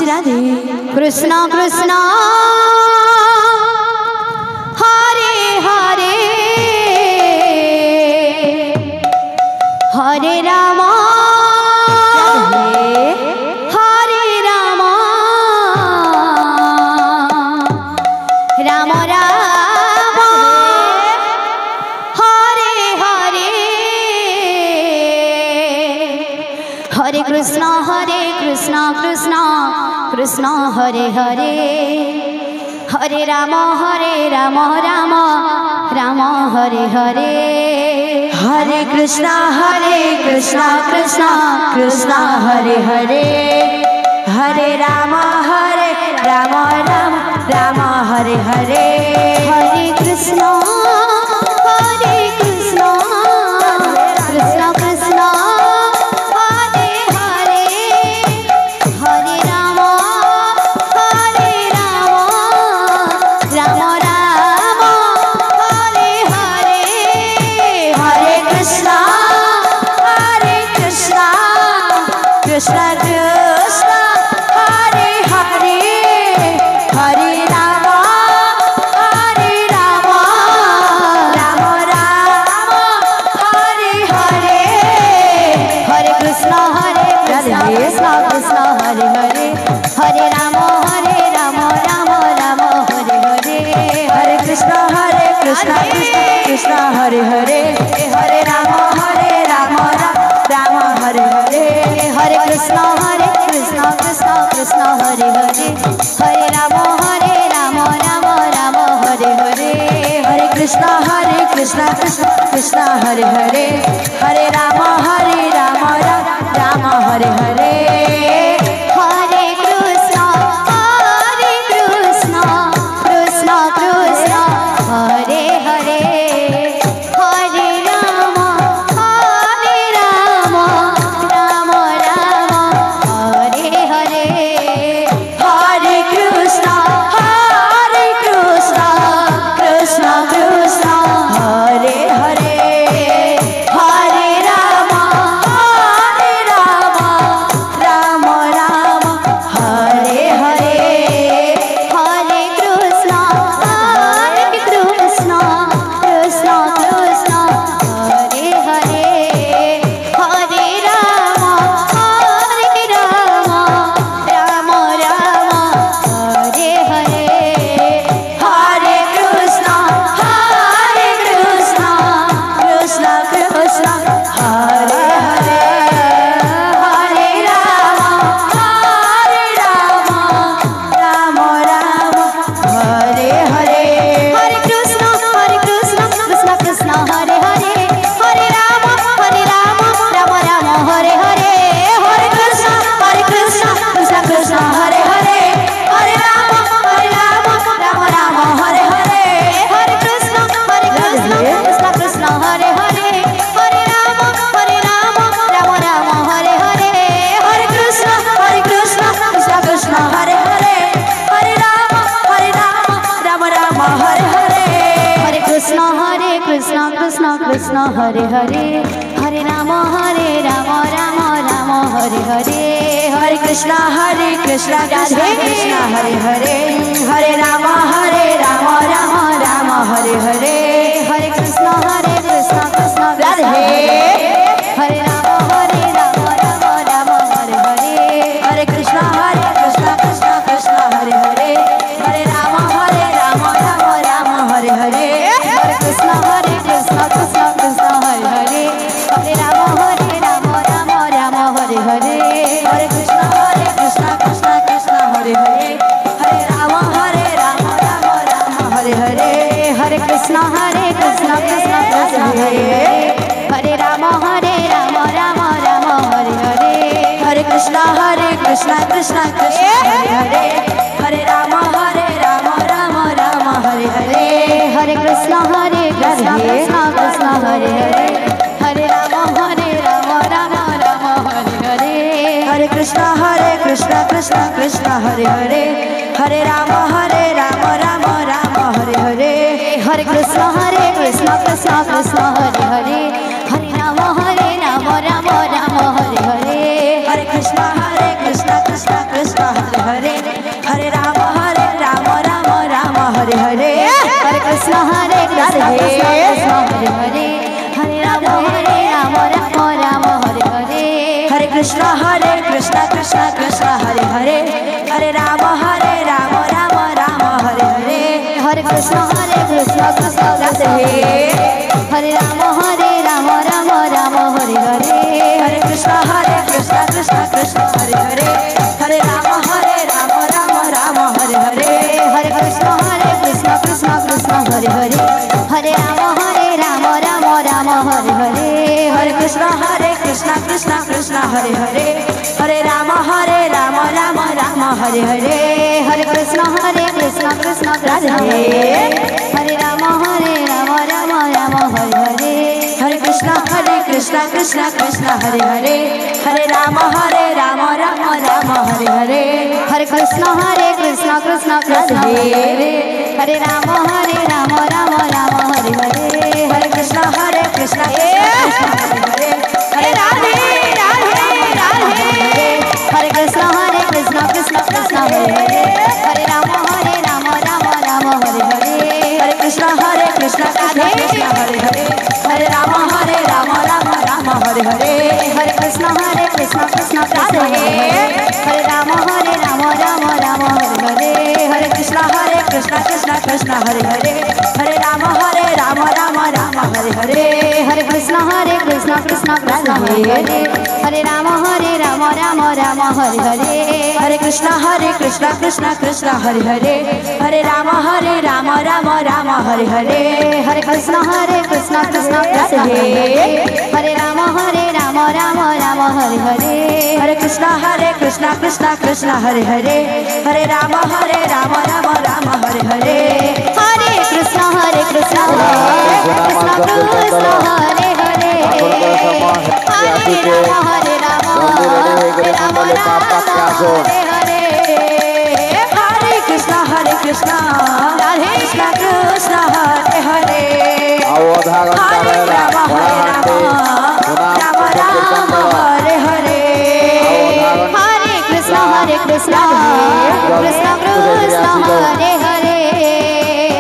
Radhe. Krishna Krishna Hare Hare Hare Ram Hare Ram Ram Ram Hare Hare Hare Krishna Krishna Krishna Hare Hare Hare Ram Ram Ram Hare Hare Hare Krishna Krishna Krishna Hare Hare Hare Ram Ram Ram Hare Hare Hare Krishna Krishna Krishna Hare Hare Hare Ram Ram Ram Hare Hare Hare Krishna Krishna Krishna Hare Hare Hare Ram Ram Hare Hare Hare Krishna Krishna Hare Hare Hare Ram Ram Ram Hare Hare Hare Krishna Krishna Hare Hare Hare Ram Ram Hare Hare Hare Krishna Krishna Hare Hare Hare Ram Ram Ram Hare Hare Hare Krishna Krishna Hare Hare Hare Ram Ram Hare Hare Hare Krishna Krishna Krishna Hare Hare Hare Ram Ram Ram Hare Hare Hare Krishna Krishna Hare Hare Hare Ram Ram Hare Hare Hare Krishna Krishna Hare Hare Hare Ram Ram Hare Hare Hare Krishna Krishna Hare Hare Hare Ram Ram Hare Hare Hare Krishna Krishna Hare Hare Hare Ram Ram Hare Hare Hare Krishna Krishna Hare Hare Hare Ram Ram Hare Hare Hare Krishna Krishna Hare Hare Hare Ram Ram Hare Hare Hare Krishna Krishna Hare Hare Hare Ram Ram Hare Hare Hare Krishna Krishna Hare Hare Hare Ram Ram Hare Hare Hare Krishna Krishna Hare Hare Hare Ram Ram Hare Hare Hare Krishna Krishna Radhe Hare Ram Ram Hare Hare Hare Krishna Krishna Hare Hare Hare Ram Ram Hare Hare Hare Krishna Krishna Hare Hare Hare Ram Ram Hare Hare Hare Krishna Krishna Hare Hare Hare Ram Hare Hare Hare Krishna Krishna Hare Hare Hare Ram Ram Hare Hare Hare Krishna Krishna Hare Hare Hare Ram Ram Hare Hare Hare Krishna Krishna Hare Hare Hare Ram Ram Hare Hare Hare Krishna Krishna Hare Hare Hare Ram Ram Hare Hare Hare Krishna Krishna Hare Hare Hare Ram Ram Hare Hare Hare Krishna Krishna Hare Hare Hare Hare Hare Rama Rama Hare Hare Hare Krishna Krishna Krishna Hare Hare Hare Rama Rama Rama Hare Hare Hare Krishna Krishna Krishna Hare Hare Rama Rama Rama Hare Hare Hare Krishna Krishna Krishna Hare Hare Hare Rama Rama Hare Hare Hare Krishna Krishna Krishna Hare Hare Hare Rama Rama Hare Hare Hare Krishna Krishna Hare Hare Hare Rama Rama Hare Hare Hare Krishna Krishna Krishna Hare Hare Rama Rama Hare Hare Hare Krishna Krishna Krishna Hare Hare Hare Rama Rama Hare Hare Hare Krishna Krishna Krishna Hare Hare Rama Rama Hare Hare Hare Krishna Krishna Krishna Hare Hare Hare Radhe Radhe Radhe Hare Krishna Krishna Krishna Hare Hare Hare Rama Rama Hare Hare Hare Krishna Krishna Krishna Hare Hare Hare Rama Rama Hare Hare Hare Krishna Krishna Krishna Hare Hare Hare Rama Rama Hare Hare Hare Krishna Krishna Hare Hare Hare Rama Rama Hare Hare Hare Krishna Krishna Krishna Hare Hare Hare Rama Rama Hare Hare Hare Krishna Krishna Hare Hare Hare Rama Rama Hare Hare Hare Krishna Krishna Krishna Hare Hare Hare Rama Rama Hare Hare Hare Krishna Krishna Hare Hare Hare Rama Rama Hare Hare Hare Krishna Krishna Krishna Hare Hare Hare Rama Rama Hare Rama Hare Rama Hare